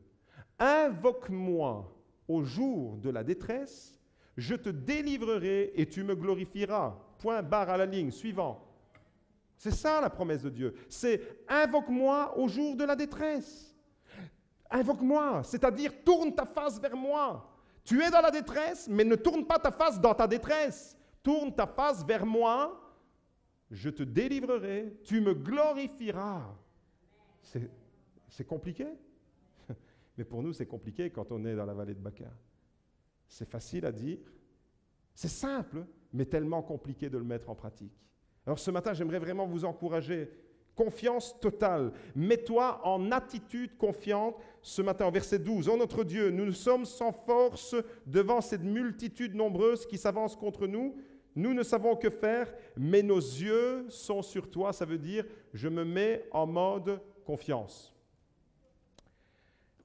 [SPEAKER 1] invoque-moi au jour de la détresse, je te délivrerai et tu me glorifieras. Point barre à la ligne, suivant. C'est ça la promesse de Dieu. C'est invoque-moi au jour de la détresse. Invoque-moi, c'est-à-dire tourne ta face vers moi. Tu es dans la détresse, mais ne tourne pas ta face dans ta détresse. Tourne ta face vers moi, je te délivrerai, tu me glorifieras. C'est compliqué? Mais pour nous, c'est compliqué quand on est dans la vallée de Baca. C'est facile à dire, c'est simple, mais tellement compliqué de le mettre en pratique. Alors ce matin, j'aimerais vraiment vous encourager. Confiance totale. Mets-toi en attitude confiante ce matin, au verset 12. Ô notre Dieu, nous sommes sans force devant cette multitude nombreuse qui s'avance contre nous. nous ne savons que faire, mais nos yeux sont sur toi. Ça veut dire, je me mets en mode confiance.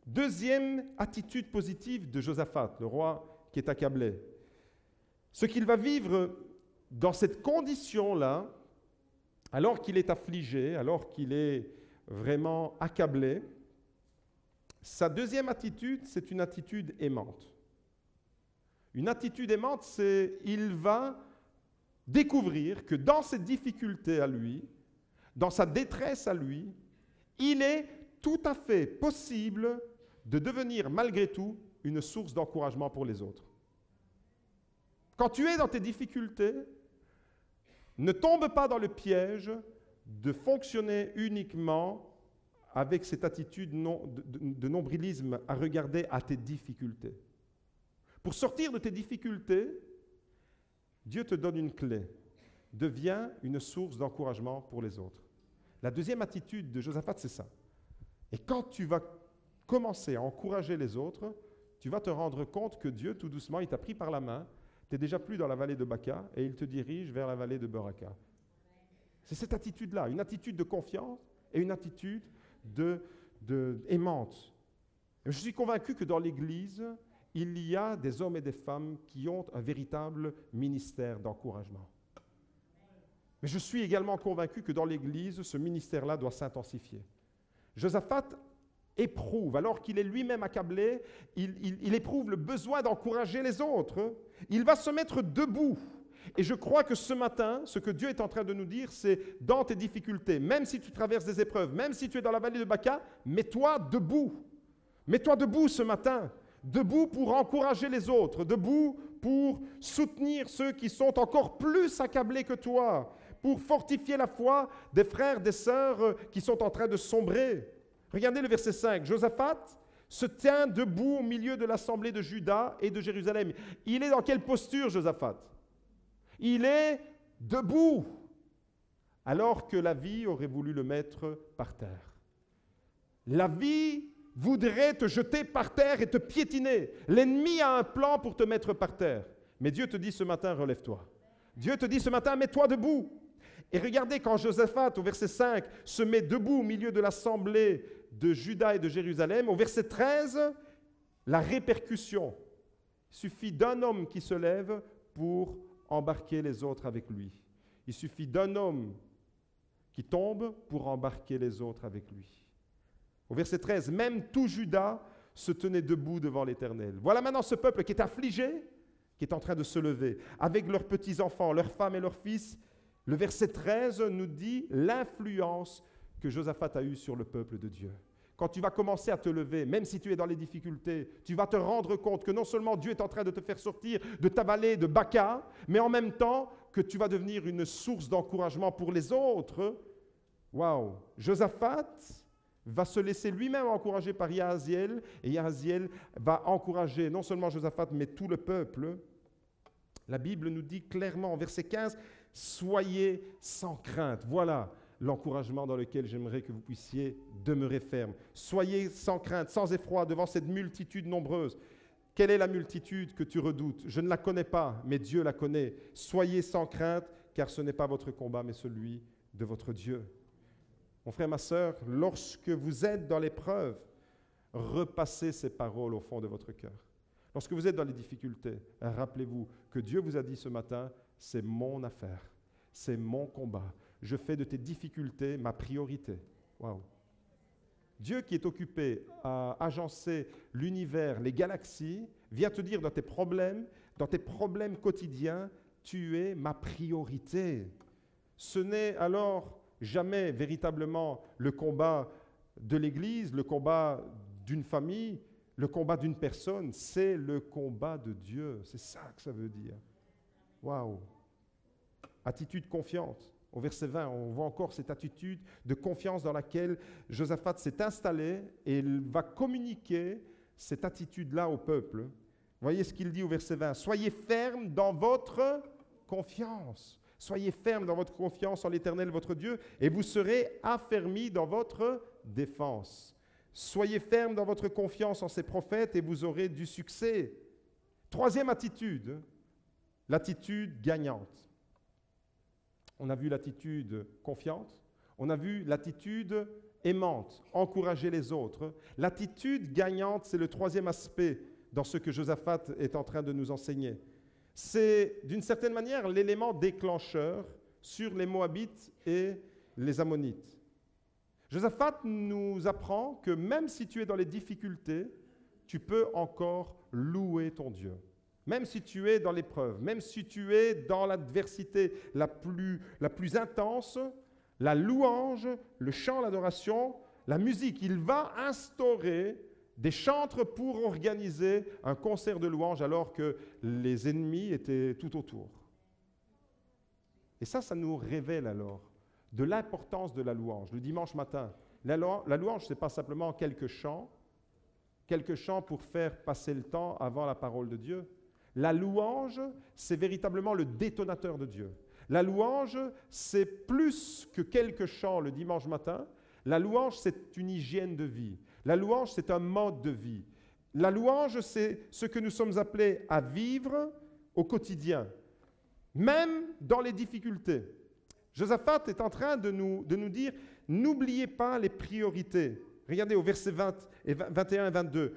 [SPEAKER 1] Deuxième attitude positive de Josaphat, le roi qui est accablé. Ce qu'il va vivre dans cette condition-là, alors qu'il est affligé, alors qu'il est vraiment accablé, sa deuxième attitude, c'est une attitude aimante. Une attitude aimante, c'est il va découvrir que dans ses difficultés à lui, dans sa détresse à lui, il est tout à fait possible de devenir malgré tout une source d'encouragement pour les autres. Quand tu es dans tes difficultés, ne tombe pas dans le piège de fonctionner uniquement avec cette attitude de nombrilisme à regarder à tes difficultés. Pour sortir de tes difficultés, Dieu te donne une clé. Deviens une source d'encouragement pour les autres. La deuxième attitude de Josaphat, c'est ça. Et quand tu vas commencer à encourager les autres, tu vas te rendre compte que Dieu, tout doucement, il t'a pris par la main. Tu n'es déjà plus dans la vallée de Baca et il te dirige vers la vallée de Beraka. C'est cette attitude-là, une attitude de confiance et une attitude aimante. Et je suis convaincu que dans l'Église, il y a des hommes et des femmes qui ont un véritable ministère d'encouragement. Mais je suis également convaincu que dans l'Église, ce ministère-là doit s'intensifier. Josaphat éprouve, alors qu'il est lui-même accablé, il éprouve le besoin d'encourager les autres. Il va se mettre debout. Et je crois que ce matin, ce que Dieu est en train de nous dire, c'est dans tes difficultés, même si tu traverses des épreuves, même si tu es dans la vallée de Baca, mets-toi debout. Mets-toi debout ce matin. Debout pour encourager les autres, debout pour soutenir ceux qui sont encore plus accablés que toi, pour fortifier la foi des frères, des sœurs qui sont en train de sombrer. Regardez le verset 5. Josaphat se tient debout au milieu de l'assemblée de Juda et de Jérusalem. Il est dans quelle posture, Josaphat? Il est debout, alors que la vie aurait voulu le mettre par terre. La vie voudrait te jeter par terre et te piétiner. L'ennemi a un plan pour te mettre par terre. Mais Dieu te dit ce matin, relève-toi. Dieu te dit ce matin, mets-toi debout. Et regardez quand Josaphat, au verset 5, se met debout au milieu de l'assemblée de Juda et de Jérusalem, au verset 13, la répercussion. Il suffit d'un homme qui se lève pour embarquer les autres avec lui. Il suffit d'un homme qui tombe pour embarquer les autres avec lui. Au verset 13, même tout Juda se tenait debout devant l'Éternel. Voilà maintenant ce peuple qui est affligé, qui est en train de se lever, avec leurs petits-enfants, leurs femmes et leurs fils. Le verset 13 nous dit l'influence que Josaphat a eue sur le peuple de Dieu. Quand tu vas commencer à te lever, même si tu es dans les difficultés, tu vas te rendre compte que non seulement Dieu est en train de te faire sortir de ta vallée de Baca, mais en même temps que tu vas devenir une source d'encouragement pour les autres. Waouh! Josaphat va se laisser lui-même encourager par Yahaziel, et Yahaziel va encourager non seulement Josaphat, mais tout le peuple. La Bible nous dit clairement en verset 15, « Soyez sans crainte ». Voilà l'encouragement dans lequel j'aimerais que vous puissiez demeurer ferme. Soyez sans crainte, sans effroi devant cette multitude nombreuse. Quelle est la multitude que tu redoutes? Je ne la connais pas, mais Dieu la connaît. Soyez sans crainte, car ce n'est pas votre combat, mais celui de votre Dieu. Mon frère, ma sœur, lorsque vous êtes dans l'épreuve, repassez ces paroles au fond de votre cœur. Lorsque vous êtes dans les difficultés, rappelez-vous que Dieu vous a dit ce matin, c'est mon affaire, c'est mon combat. Je fais de tes difficultés ma priorité. Waouh! Dieu qui est occupé à agencer l'univers, les galaxies, vient te dire dans tes problèmes quotidiens, tu es ma priorité. Ce n'est alors jamais véritablement le combat de l'Église, le combat d'une famille, le combat d'une personne, c'est le combat de Dieu. C'est ça que ça veut dire. Waouh! Attitude confiante. Au verset 20, on voit encore cette attitude de confiance dans laquelle Josaphat s'est installé et il va communiquer cette attitude-là au peuple. Voyez ce qu'il dit au verset 20. « Soyez fermes dans votre confiance. Soyez fermes dans votre confiance en l'Éternel, votre Dieu, et vous serez affermis dans votre défense. Soyez fermes dans votre confiance en ses prophètes et vous aurez du succès. » Troisième attitude, l'attitude gagnante. On a vu l'attitude confiante, on a vu l'attitude aimante, encourager les autres. L'attitude gagnante, c'est le troisième aspect dans ce que Josaphat est en train de nous enseigner. C'est d'une certaine manière l'élément déclencheur sur les Moabites et les Ammonites. Josaphat nous apprend que même si tu es dans les difficultés, tu peux encore louer ton Dieu. Même si tu es dans l'épreuve, même si tu es dans l'adversité la plus intense, la louange, le chant, l'adoration, la musique, il va instaurer des chantres pour organiser un concert de louange alors que les ennemis étaient tout autour. Et ça nous révèle alors de l'importance de la louange. Le dimanche matin, la louange, ce n'est pas simplement quelques chants pour faire passer le temps avant la parole de Dieu. La louange, c'est véritablement le détonateur de Dieu. La louange, c'est plus que quelques chants le dimanche matin. La louange, c'est une hygiène de vie. La louange, c'est un mode de vie. La louange, c'est ce que nous sommes appelés à vivre au quotidien, même dans les difficultés. Josaphat est en train de nous dire, n'oubliez pas les priorités. Regardez au verset 21 et 22.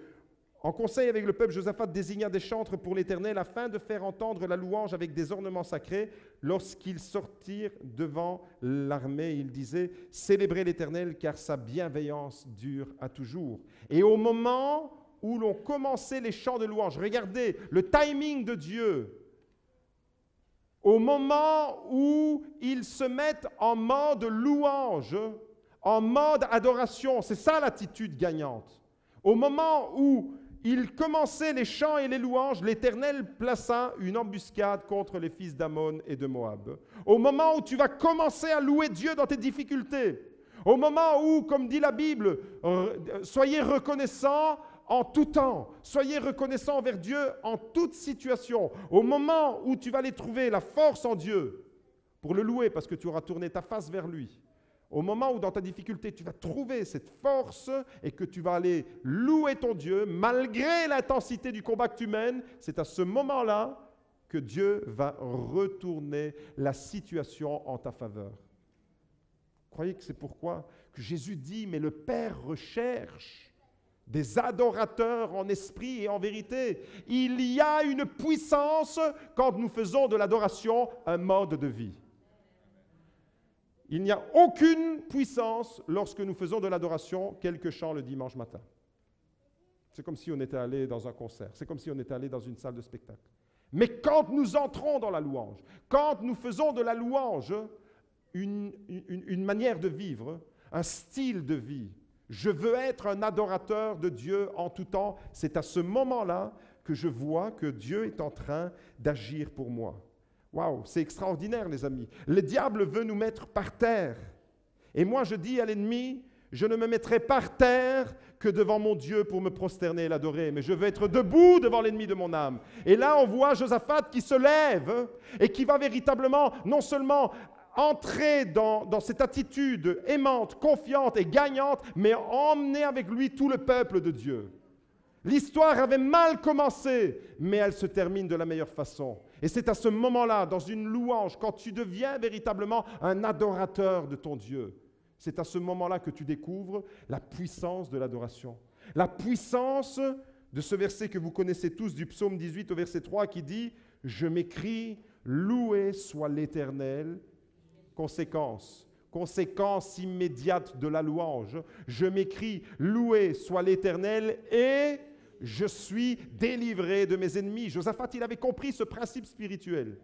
[SPEAKER 1] En conseil avec le peuple, Josaphat désigna des chantres pour l'Éternel afin de faire entendre la louange avec des ornements sacrés. Lorsqu'ils sortirent devant l'armée, il disait « Célébrez l'Éternel car sa bienveillance dure à toujours. » Et au moment où l'on commençait les chants de louange, regardez le timing de Dieu. Au moment où ils se mettent en mode louange, en mode adoration, c'est ça l'attitude gagnante. Au moment où ils commençaient les chants et les louanges, l'Éternel plaça une embuscade contre les fils d'Ammon et de Moab. Au moment où tu vas commencer à louer Dieu dans tes difficultés, au moment où, comme dit la Bible, soyez reconnaissants en tout temps, soyez reconnaissants envers Dieu en toute situation, au moment où tu vas aller trouver la force en Dieu pour le louer parce que tu auras tourné ta face vers lui, au moment où dans ta difficulté, tu vas trouver cette force et que tu vas aller louer ton Dieu, malgré l'intensité du combat que tu mènes, c'est à ce moment-là que Dieu va retourner la situation en ta faveur. Vous croyez que c'est pourquoi que Jésus dit, mais le Père recherche des adorateurs en esprit et en vérité. Il y a une puissance quand nous faisons de l'adoration un mode de vie. Il n'y a aucune puissance lorsque nous faisons de l'adoration quelques chants le dimanche matin. C'est comme si on était allé dans un concert, c'est comme si on était allé dans une salle de spectacle. Mais quand nous entrons dans la louange, quand nous faisons de la louange une manière de vivre, un style de vie, je veux être un adorateur de Dieu en tout temps, c'est à ce moment-là que je vois que Dieu est en train d'agir pour moi. Waouh, c'est extraordinaire, les amis. Le diable veut nous mettre par terre. Et moi, je dis à l'ennemi, je ne me mettrai par terre que devant mon Dieu pour me prosterner et l'adorer, mais je veux être debout devant l'ennemi de mon âme. Et là, on voit Josaphat qui se lève et qui va véritablement, non seulement entrer dans cette attitude aimante, confiante et gagnante, mais emmener avec lui tout le peuple de Dieu. L'histoire avait mal commencé, mais elle se termine de la meilleure façon. Et c'est à ce moment-là, dans une louange, quand tu deviens véritablement un adorateur de ton Dieu, c'est à ce moment-là que tu découvres la puissance de l'adoration. La puissance de ce verset que vous connaissez tous du psaume 18 au verset 3 qui dit « Je m'écrie, loué soit l'Éternel ». Conséquence immédiate de la louange. Je m'écrie, loué soit l'Éternel et je suis délivré de mes ennemis. Josaphat, il avait compris ce principe spirituel.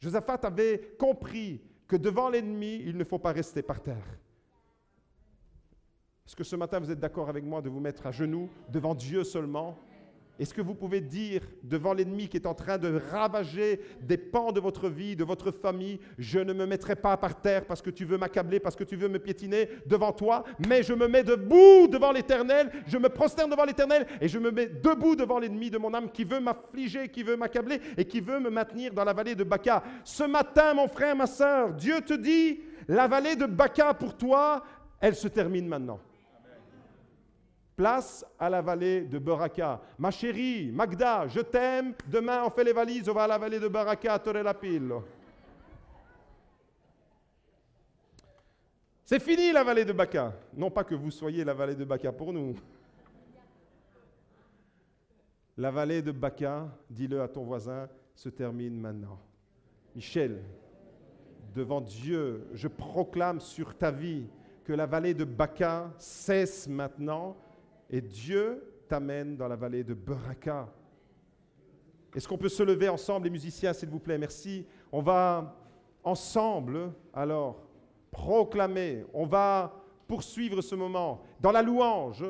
[SPEAKER 1] Josaphat avait compris que devant l'ennemi, il ne faut pas rester par terre. Est-ce que ce matin, vous êtes d'accord avec moi de vous mettre à genoux devant Dieu seulement? Est-ce que vous pouvez dire devant l'ennemi qui est en train de ravager des pans de votre vie, de votre famille, je ne me mettrai pas par terre parce que tu veux m'accabler, parce que tu veux me piétiner devant toi, mais je me mets debout devant l'Éternel, je me prosterne devant l'Éternel et je me mets debout devant l'ennemi de mon âme qui veut m'affliger, qui veut m'accabler et qui veut me maintenir dans la vallée de Baca. Ce matin, mon frère, ma sœur, Dieu te dit, la vallée de Baca pour toi, elle se termine maintenant. Place à la vallée de Beraka. Ma chérie, Magda, je t'aime. Demain, on fait les valises, on va à la vallée de Beraka à Torre-la-Pile. C'est fini la vallée de Baca. Non pas que vous soyez la vallée de Baca pour nous. La vallée de Baca, dis-le à ton voisin, se termine maintenant. Michel, devant Dieu, je proclame sur ta vie que la vallée de Baca cesse maintenant et Dieu t'amène dans la vallée de Beraka. Est-ce qu'on peut se lever ensemble, les musiciens, s'il vous plaît? Merci. On va ensemble, alors, proclamer. On va poursuivre ce moment dans la louange.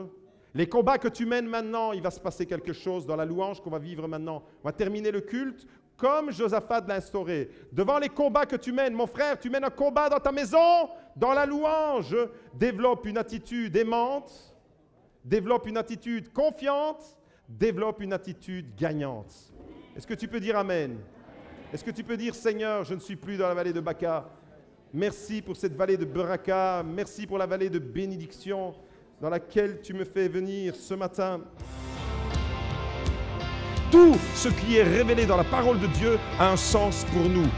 [SPEAKER 1] Les combats que tu mènes maintenant, il va se passer quelque chose dans la louange qu'on va vivre maintenant. On va terminer le culte comme Josaphat l'a instauré. Devant les combats que tu mènes, mon frère, tu mènes un combat dans ta maison, dans la louange. Développe une attitude aimante, développe une attitude confiante, développe une attitude gagnante. Est-ce que tu peux dire Amen? Est-ce que tu peux dire Seigneur, je ne suis plus dans la vallée de Baca. Merci pour cette vallée de Beraka. Merci pour la vallée de bénédiction dans laquelle tu me fais venir ce matin. Tout ce qui est révélé dans la parole de Dieu a un sens pour nous.